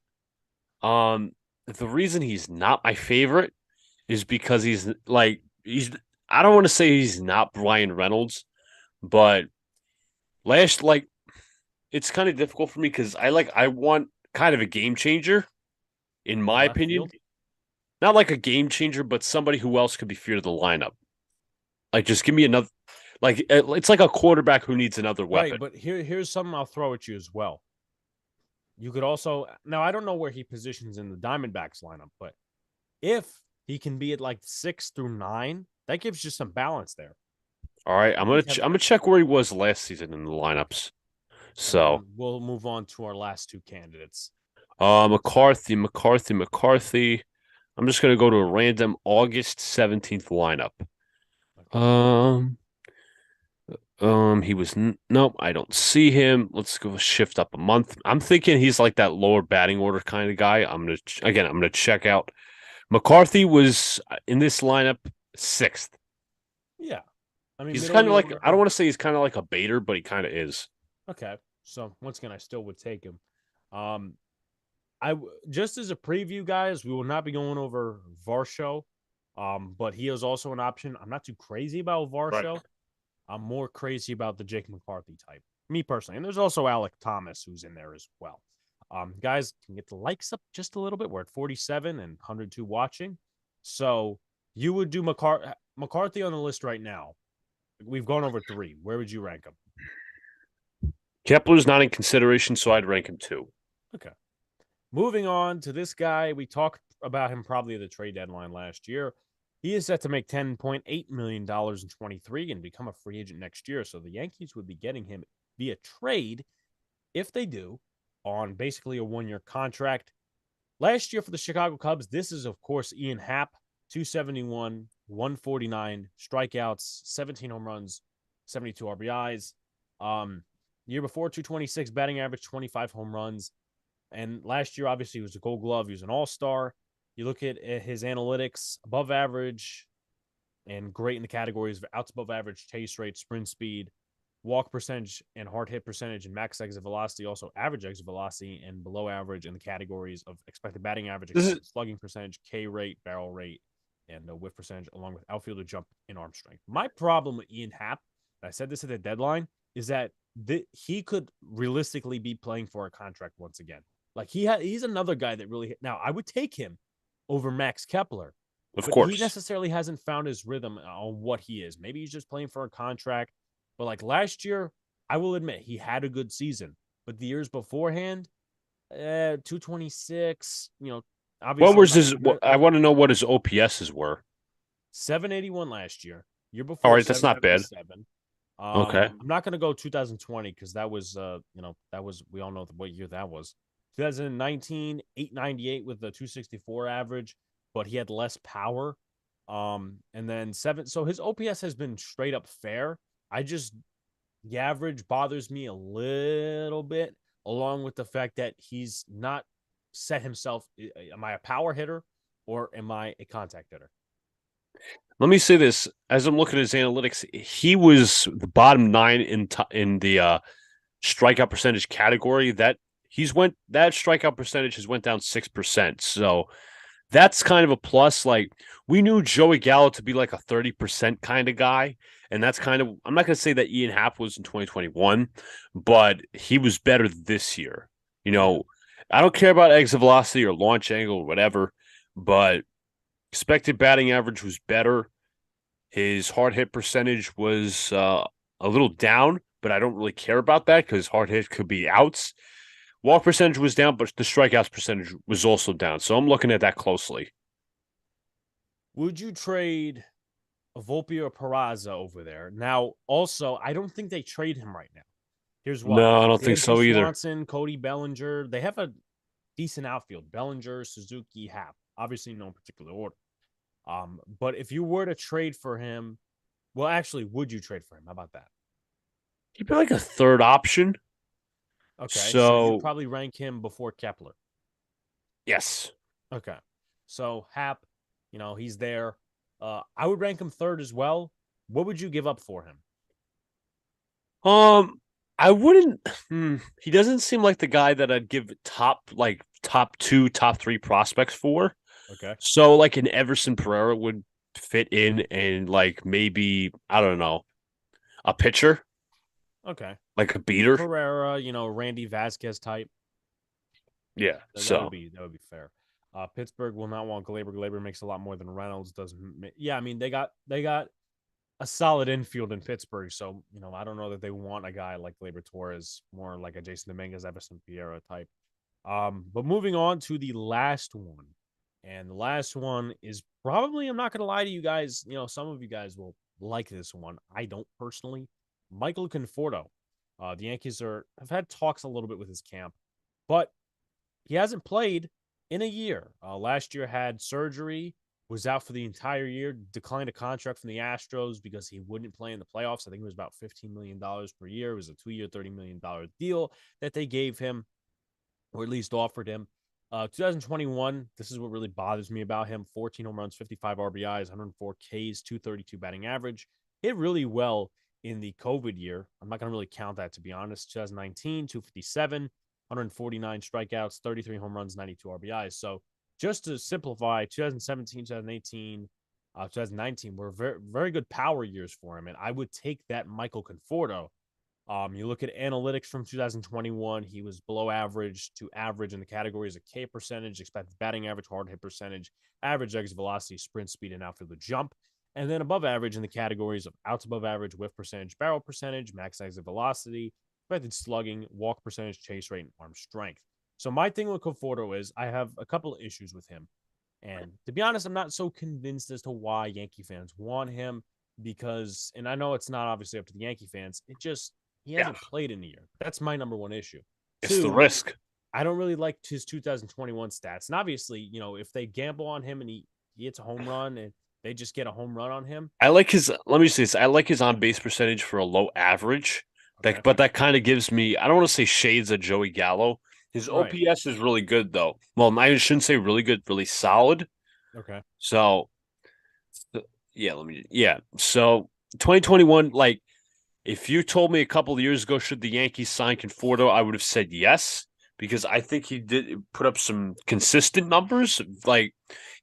Um, the reason he's not my favorite is because he's I don't want to say he's not Brian Reynolds, but last it's kind of difficult for me because I want kind of a game changer, in In my left opinion. field, Not like a game changer, but somebody who else could be feared of the lineup. Like just give me another it's like a quarterback who needs another right? weapon. But here's something I'll throw at you as well. You could also now I don't know where he positions in the Diamondbacks lineup, but if he can be at like 6 through 9, that gives you some balance there. All right, Yankees have, I'm gonna check where he was last season in the lineups. and So, then we'll move on to our last two candidates. McCarthy. I'm just gonna go to a random August 17th lineup. Okay. Um, he was nope. I don't see him. Let's go shift up a month. I'm thinking he's like that lower batting order kind of guy. I'm gonna check out. McCarthy was in this lineup sixth. Yeah. I mean, He's middle of kind the of like I don't order. want to say he's kind of like a baiter, but he kind of is. Okay. So once again, I still would take him. Um, just as a preview, guys, we will not be going over Varsho. But he is also an option. I'm not too crazy about Right. Varsho. I'm more crazy about the Jake McCarthy type, me personally. And there's also Alec Thomas who's in there as well. Guys, can get the likes up just a little bit. We're at 47 and 102 watching. So you would do McCarthy on the list right now. We've gone over 3. Where would you rank him? Kepler's not in consideration, so I'd rank him 2. Okay. Moving on to this guy. We talked about him probably at the trade deadline last year. He is set to make $10.8 million in 23 and become a free agent next year. So the Yankees would be getting him via trade, if they do, on basically a 1-year contract. Last year for the Chicago Cubs, this is, of course, Ian Happ, 271, 149 strikeouts, 17 home runs, 72 RBIs. Year before, 226 batting average, 25 home runs. And last year, obviously, he was a Gold Glove. He was an all-star. You look at his analytics, above average and great in the categories of outs above average, chase rate, sprint speed, walk percentage, and hard hit percentage, and max exit velocity, also average exit velocity, and below average in the categories of expected batting average, expected slugging percentage, K rate, barrel rate, and whiff percentage, along with outfielder jump and arm strength. My problem with Ian Happ, I said this at the deadline, is that he could realistically be playing for a contract once again. Like he's another guy that really now I would take him over Max Kepler, Of but he course. necessarily hasn't found his rhythm on what he is. Maybe he's just playing for a contract. But like last year, I will admit he had a good season. But the years beforehand, 226, What obviously was his? I want to know what his OPSs were. 781 last year. Year All before right, that's not bad. 777. Okay. I'm not gonna go 2020 because that was we all know what year that was. 2019, 898 with a 264 average, but he had less power. And then seven. So his OPS has been straight up fair. I just the average bothers me a little bit, along with the fact that he's not set himself. Am I a power hitter or am I a contact hitter? Let me say this: as I'm looking at his analytics, he was the bottom nine in the strikeout percentage category. That strikeout percentage has went down 6%. So that's kind of a plus. Like we knew Joey Gallo to be like a 30% kind of guy. And that's kind of, I'm not going to say that Ian Happ was in 2021, but he was better this year. You Yeah. know, I don't care about exit velocity or launch angle or whatever, but expected batting average was better. His hard hit percentage was a little down, but I don't really care about that because hard hit could be outs. Walk percentage was down, but the strikeouts percentage was also down. So I'm looking at that closely. Would you trade Volpe or Peraza over there? Now, also, I don't think they trade him right now. Here's why: No, I don't think Dansby so either. Swanson, Cody Bellinger. They have a decent outfield: Bellinger, Suzuki, Happ. Obviously, no particular order. But if you were to trade for him, well, actually, would you trade for him? How about that? He'd be like a third option. Okay, so you'd So probably rank him before Kepler. yes. Okay, so Hap, he's there. I would rank him third as well. What would you give up for him? Um, I wouldn't. He doesn't seem like the guy that I'd give top two, top three prospects for. Okay, So like an Everson Pereira would fit in, and like maybe I don't know a pitcher okay. like a beater. Pereira, Randy Vasquez type. Yeah. That would So be fair. Pittsburgh will not want Glaber. Glaber makes a lot more than Reynolds does. Yeah, I mean they got a solid infield in Pittsburgh, so I don't know that they want a guy like Glaber Torres, more like a Jason Dominguez, Everson Piera type. But moving on to the last one, and the last one is probably, I'm not gonna lie to you guys. Some of you guys will like this one. I don't personally. Michael Conforto. The Yankees have had talks a little bit with his camp, but he hasn't played in a year. Last year had surgery, was out for the entire year, declined a contract from the Astros because he wouldn't play in the playoffs. I think it was about $15 million per year. It was a 2-year, $30 million deal that they gave him, or at least offered him. 2021, this is what really bothers me about him: 14 home runs, 55 RBIs, 104 Ks, 232 batting average. Hit really well in the COVID year. I'm not going to really count that, to be honest. 2019, 257, 149 strikeouts, 33 home runs, 92 RBIs. So just to simplify, 2017, 2018, 2019 were very, very good power years for him. And I would take that Michael Conforto. You look at analytics from 2021, he was below average to average in the categories of K percentage, expected batting average, hard hit percentage, average exit velocity, sprint speed, and outfield jump. And then above average in the categories of outs above average, whiff percentage, barrel percentage, max exit velocity, expected slugging, walk percentage, chase rate, and arm strength. So my thing with Conforto is I have a couple of issues with him. And to be honest, I'm not so convinced as to why Yankee fans want him because, and I know it's not obviously up to the Yankee fans, he yeah, hasn't played in a year. That's my number one issue. it's the Two, risk. I don't really like his 2021 stats. And obviously, if they gamble on him and he hits a home run and they just get a home run on him. I like his. Let me say this. I like his on base percentage for a low average. Okay. But that kind of gives me. I don't want to say shades of Joey Gallo. His Right. OPS is really good though. Well, I shouldn't say really good, really solid. Okay. So yeah, yeah. So 2021, like if you told me a couple of years ago, should the Yankees sign Conforto, I would have said yes because I think he did put up some consistent numbers. Like,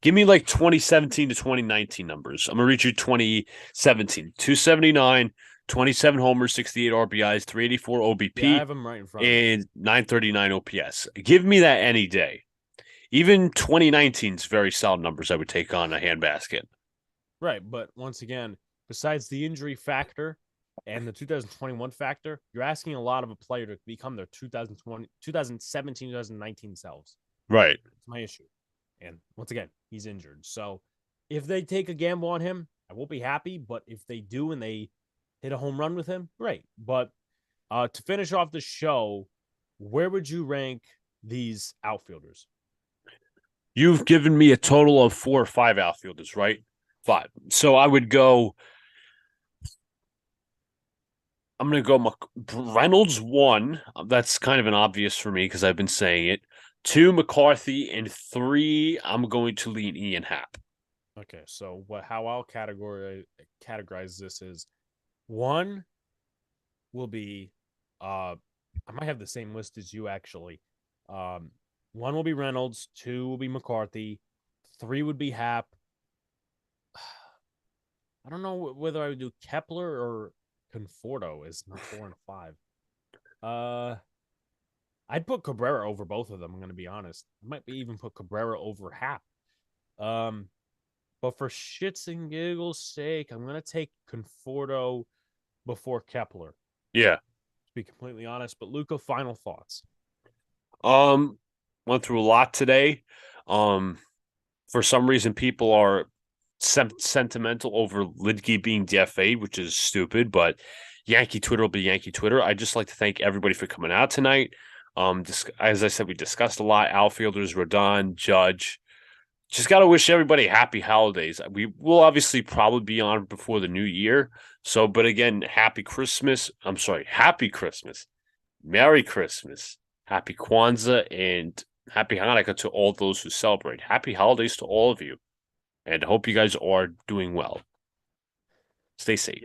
give me like 2017 to 2019 numbers. I'm gonna read you 2017: 279, 27 homers, 68 RBIs, 384 Yeah, I OBP, have him right in front of me. and 939 OPS. Give me that any day. Even 2019's very solid numbers. I would take on a handbasket. Right. But once again, besides the injury factor and the 2021 factor, you're asking a lot of a player to become their 2020, 2017, 2019 selves. Right. That's my issue. And once again, he's injured. So if they take a gamble on him, I won't be happy, but if they do and they hit a home run with him, great. But to finish off the show, where would you rank these outfielders? You've given me a total of 4 or 5 outfielders, right? 5. So I would go. I'm going to go Reynolds 1. That's kind of an obvious for me because I've been saying it. 2, McCarthy, and 3, I'm going to lean Ian Happ. Okay, so how I'll categorize this is 1 will be I might have the same list as you actually. 1 will be Reynolds, 2 will be McCarthy, 3 would be Happ. I don't know whether I would do Kepler or Conforto as my 4 and 5. I'd put Cabrera over both of them. I'm going to be honest. I might even put Cabrera over Happ. But for shits and giggles' sake, I'm going to take Conforto before Kepler. Yeah. To be completely honest. But Luca, final thoughts. Went through a lot today. For some reason, people are sentimental over Lidke being DFA, which is stupid, but Yankee Twitter will be Yankee Twitter. I'd just like to thank everybody for coming out tonight. As I said, we discussed a lot. Outfielders, Rodon, Judge. Just got to wish everybody happy holidays. We will obviously probably be on before the new year. So, but again, happy Christmas. I'm sorry, happy Christmas. Merry Christmas. Happy Kwanzaa and happy Hanukkah to all those who celebrate. Happy holidays to all of you. And I hope you guys are doing well. Stay safe.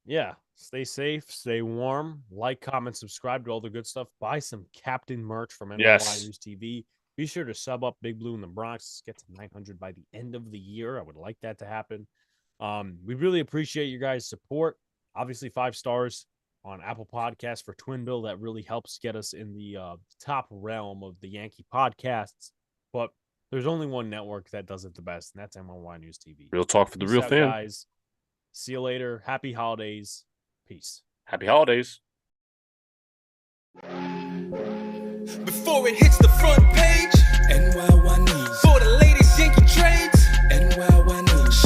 Yeah. Stay safe. Stay warm. Like, comment, subscribe to all the good stuff. Buy some Captain merch from NyynewsTV. Be sure to sub up Big Blue in the Bronx. Let's get to 900 by the end of the year. I would like that to happen. We really appreciate you guys' support. Obviously, 5 stars on Apple Podcasts for Twinbill. That really helps get us in the top realm of the Yankee podcasts. But there's only one network that does it the best, and that's NyynewsTV. Real talk for the real fan. Guys. See you later. Happy holidays. Peace. Happy holidays. Before it hits the front page.